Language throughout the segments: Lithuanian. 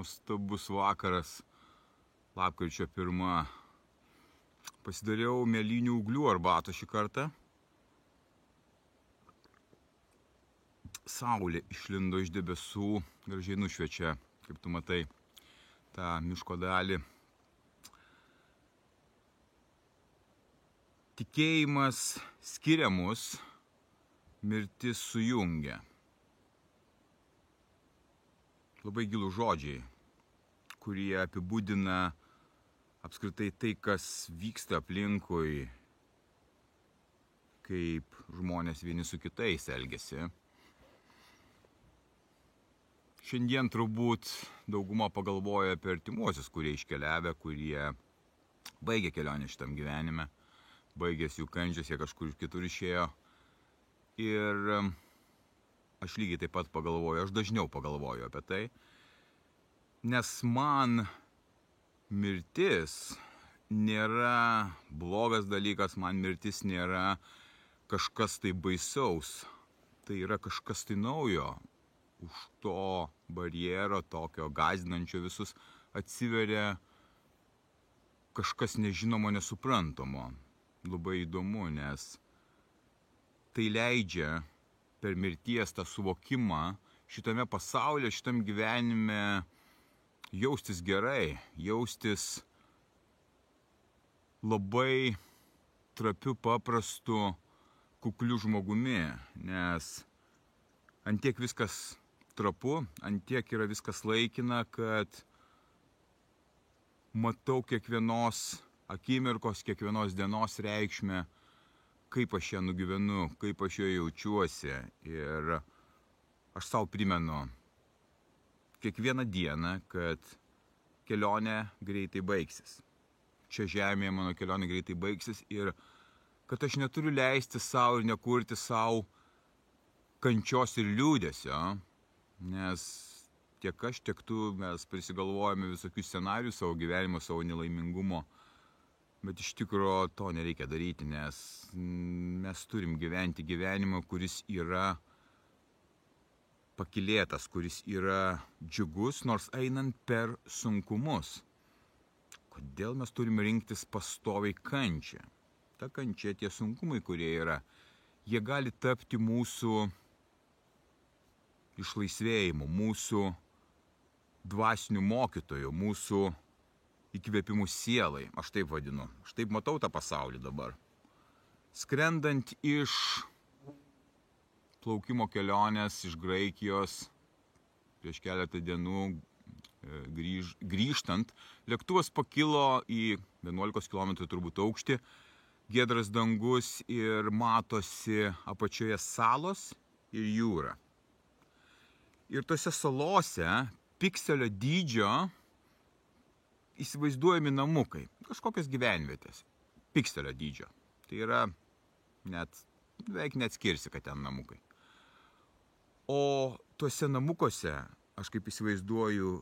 nuostabus vakaras, lapkričio 1. Pasidariau mėlynių ūglių arbatą šį kartą. Saulė išlindo iš debesų, gražiai nušviečia, kaip tu matai, tą miško dalį. Tikėjimas skiria mus, mirtis sujungia. Labai gilų žodžiai, kurie apibūdina apskritai tai, kas vyksta aplinkui, kaip žmonės vieni su kitais elgiasi. Šiandien turbūt dauguma pagalvoja apie artimuosius, kurie iškeliavę, kurie baigė kelionę šitam gyvenime, baigės jų kančios, jie kažkur kitur išėjo. Ir aš lygiai taip pat pagalvoju, aš dažniau pagalvoju apie tai, nes man mirtis nėra blogas dalykas, man mirtis nėra kažkas tai baisaus, tai yra kažkas tai naujo. Už to barjero, tokio gąsdinančio visus, atsiveria kažkas nežinomo, nesuprantamo. Labai įdomu, nes tai leidžia per mirties tą suvokimą šitame pasaulyje, šitam gyvenime jaustis gerai, jaustis labai trapiu, paprastu, kukliu žmogumi, nes antiek viskas trapu, antiek yra viskas laikina, kad matau kiekvienos akimirkos, kiekvienos dienos reikšmę, kaip aš ją nugyvenu, kaip aš joje jaučiuosi. Ir aš sau primenu kiekvieną dieną, kad kelionė greitai baigsis. Čia žemėje mano kelionė greitai baigsis ir kad aš neturiu leisti sau ir nekurti sau kančios ir liūdesio, nes tiek aš, tiek tu mes prisigalvojame visokių scenarijų savo gyvenimo, savo nelaimingumo. Bet iš tikrųjų to nereikia daryti, nes mes turim gyventi gyvenimą, kuris yra pakylėtas, kuris yra džiugus, nors einant per sunkumus. Kodėl mes turime rinktis pastoviai kančią? Ta kančia, tie sunkumai, kurie yra, jie gali tapti mūsų išlaisvėjimu, mūsų dvasiniu mokytoju, mūsų įkvėpimų sielai, aš taip vadinu. Aš taip matau tą pasaulį dabar. Skrendant iš plaukimo kelionės iš Graikijos prieš keletą dienų grįžtant, lėktuvas pakilo į 11 km turbūt aukštį, giedras dangus ir matosi apačioje salos ir jūra. Ir tose salose pikselio dydžio įsivaizduojami namukai, kažkokios gyvenvietės, pikselio dydžio. Tai yra, beveik neatskirsi, kad ten namukai. O tuose namukuose, aš kaip įsivaizduoju,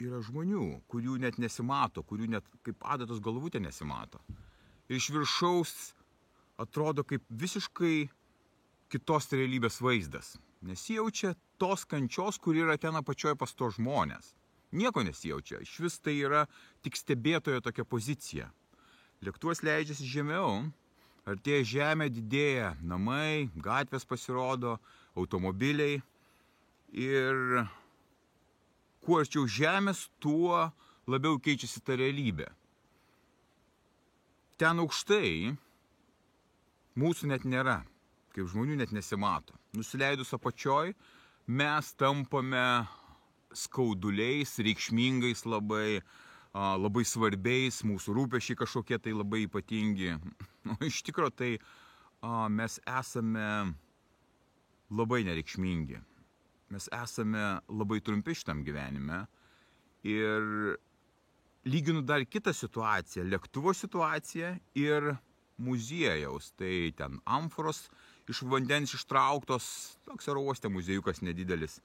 yra žmonių, kurių net nesimato, kurių net kaip adatos galvutė nesimato. Ir iš viršaus atrodo kaip visiškai kitos realybės vaizdas. Nesijaučia tos kančios, kur yra ten apačioje pas to žmonės. Nieko nesijaučia, iš vis tai yra tik stebėtojo tokia pozicija. Lėktuvas leidžiasi žemiau, artėja žemė, didėja namai, gatvės pasirodo, automobiliai. Ir kuo arčiau žemės, tuo labiau keičiasi ta realybė. Ten aukštai mūsų net nėra, kaip žmonių net nesimato. Nusileidus apačioj, mes tampame skauduliais, reikšmingais labai svarbiais, mūsų rūpesčiai kažkokie tai labai ypatingi. Iš tikrųjų tai mes esame labai nereikšmingi. Mes esame labai trumpi šitam gyvenime. Ir lyginu dar kitą situaciją, lėktuvo situaciją ir muziejaus. Tai ten amforos iš vandens ištrauktos, toks oro uoste muziejukas nedidelis.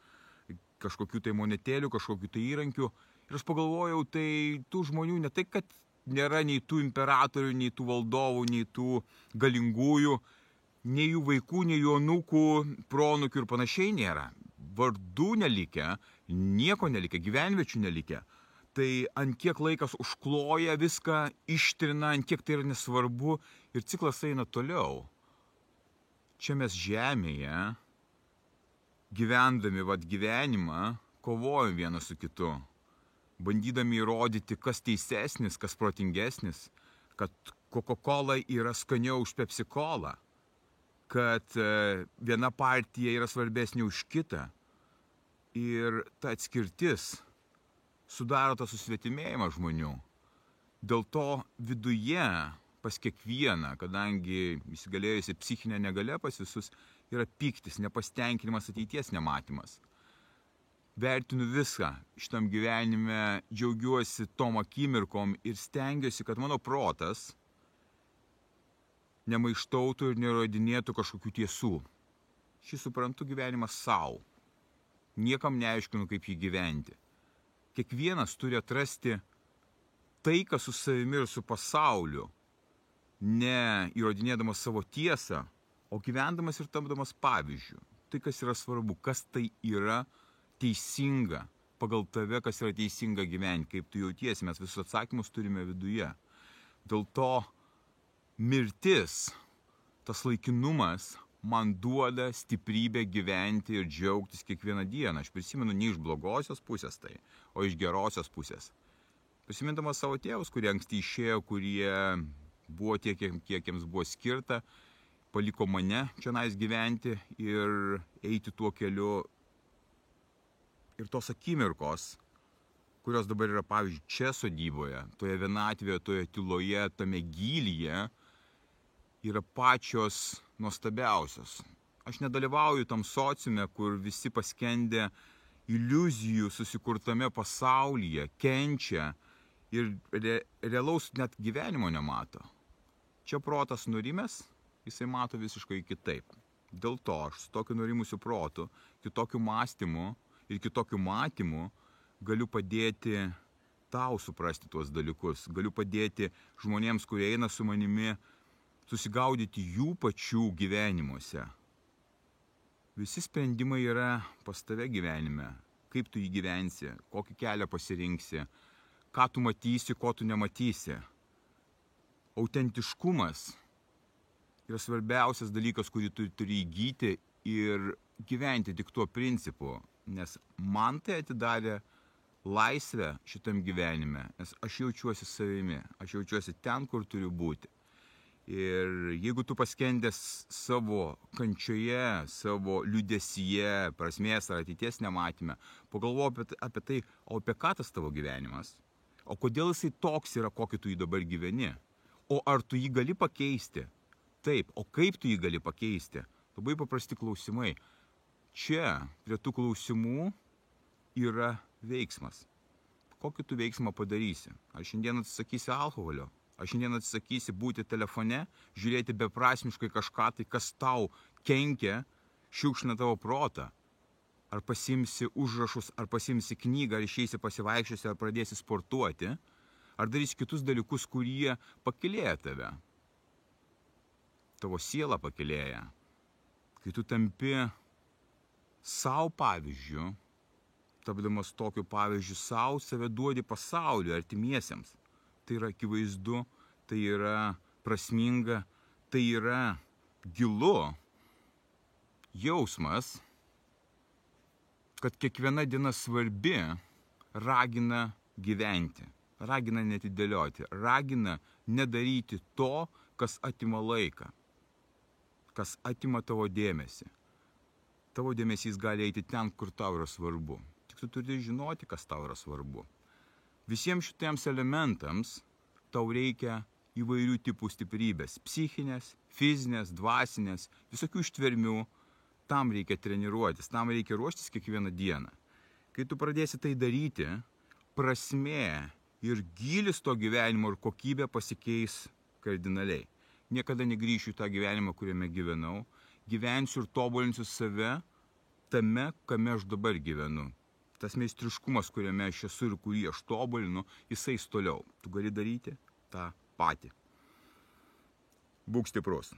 Kažkokių tai monetėlių, kažkokių tai įrankių. Ir aš pagalvojau, tai tų žmonių ne tai, kad nėra nei tų imperatorių, nei tų valdovų, nei tų galingųjų, nei jų vaikų, nei jų anūkų, proanūkių ir panašiai nėra. Vardų nelikę, nieko nelikę, gyvenviečių nelikę, tai ant kiek laikas užkloja viską, ištrina, ant kiek tai yra nesvarbu ir ciklas eina toliau. Čia mes žemėje, gyvendami gyvenimą, kovojam vienas su kitu, bandydami įrodyti, kas teisesnis, kas protingesnis, kad Coca-Cola yra skaniau už Pepsi-Colą, kad viena partija yra svarbesnė už kitą. Ir ta atskirtis sudaro tą susvetimėjimą žmonių. Dėl to viduje pas kiekvieną, kadangi įsigalėjusi psichinė negalia pas visus, yra pyktis, nepasitenkinimas, ateities nematymas. Vertinu viską šitam gyvenime, džiaugiuosi tom akimirkom ir stengiuosi, kad mano protas nemaištautų ir nerodinėtų kažkokių tiesų. Šį suprantu gyvenimą savo. Niekam neaiškinu, kaip jį gyventi. Kiekvienas turi atrasti taiką su savimi ir su pasauliu, ne įrodinėdamas savo tiesą, o gyvendamas ir tapdamas pavyzdžiu. Tai, kas yra svarbu, kas tai yra teisinga pagal tave, kas yra teisinga gyventi, kaip tu jautiesi, mes visus atsakymus turime viduje. Dėl to mirtis, tas laikinumas, man duoda stiprybę gyventi ir džiaugtis kiekvieną dieną. Aš prisimenu ne iš blogosios pusės tai, o iš gerosios pusės. Prisimindamas savo tėvus, kurie anksti išėjo, kurie buvo tiek, kiek jiems buvo skirta, paliko mane čionais gyventi ir eiti tuo keliu. Ir tos akimirkos, kurios dabar yra, pavyzdžiui, čia sodyboje, toje vienatvėje, toje tyloje, tame gylyje, yra pačios nuostabiausios. Aš nedalyvauju tam sociume, kur visi paskendę iliuzijų susikurtame pasaulyje, kenčia ir realaus net gyvenimo nemato. Čia protas nurimęs, jisai mato visiškai kitaip. Dėl to aš su tokiu nurimusiu protu, kitokiu mąstymu ir kitokiu matymu galiu padėti tau suprasti tuos dalykus. Galiu padėti žmonėms, kurie eina su manimi, susigaudyti jų pačių gyvenimuose. Visi sprendimai yra pas tave gyvenime. Kaip tu jį gyvensi, kokį kelią pasirinksi, ką tu matysi, ko tu nematysi. Autentiškumas yra svarbiausias dalykas, kurį tu turi įgyti ir gyventi tik tuo principu. Nes man tai atidarė laisvę šitam gyvenime, nes aš jaučiuosi savimi, aš jaučiuosi ten, kur turiu būti. Ir jeigu tu paskendęs savo kančioje, savo liūdesyje, prasmės ar ateities nematyme, pagalvoju apie tai, o apie ką tas tavo gyvenimas? O kodėl jisai toks yra, kokį tu jį dabar gyveni? O ar tu jį gali pakeisti? Taip, o kaip tu jį gali pakeisti? Labai paprasti klausimai. Čia, prie tų klausimų, yra veiksmas. Kokį tu veiksmą padarysi? Ar šiandien atsisakysi alkoholio? Ar šiandien atsisakysi būti telefone, žiūrėti beprasmiškai kažką, tai kas tau kenkia, šiukšlina tavo protą? Ar pasimsi užrašus, ar pasimsi knygą, ar išeisi pasivaikščiosi, ar pradėsi sportuoti? Ar darysi kitus dalykus, kurie pakilėja tave? Tavo siela pakilėja. Kai tu tampi savo pavyzdžiu, tapdamas tokiu pavyzdžiu savo, save duodi pasauliu, artimiesiems. Tai yra akivaizdu, tai yra prasminga, tai yra gilu jausmas, kad kiekviena diena svarbi, ragina gyventi, ragina netidėlioti, ragina nedaryti to, kas atima laiką, kas atima tavo dėmesį. Tavo dėmesys gali eiti ten, kur tau yra svarbu. Tik tu turi žinoti, kas tau yra svarbu. Visiems šitiems elementams tau reikia įvairių tipų stiprybės. Psichinės, fizinės, dvasinės, visokių ištvermių. Tam reikia treniruotis, tam reikia ruoštis kiekvieną dieną. Kai tu pradėsi tai daryti, prasmė ir gylis to gyvenimo ir kokybė pasikeis kardinaliai. Niekada negrįšiu į tą gyvenimą, kuriame gyvenau. Gyvensiu ir tobulinsiu save tame, kame aš dabar gyvenu. Tas meistriškumas, kuriame aš esu ir kurį aš tobulinu, jisai toliau. Tu gali daryti tą patį. Būk stiprus.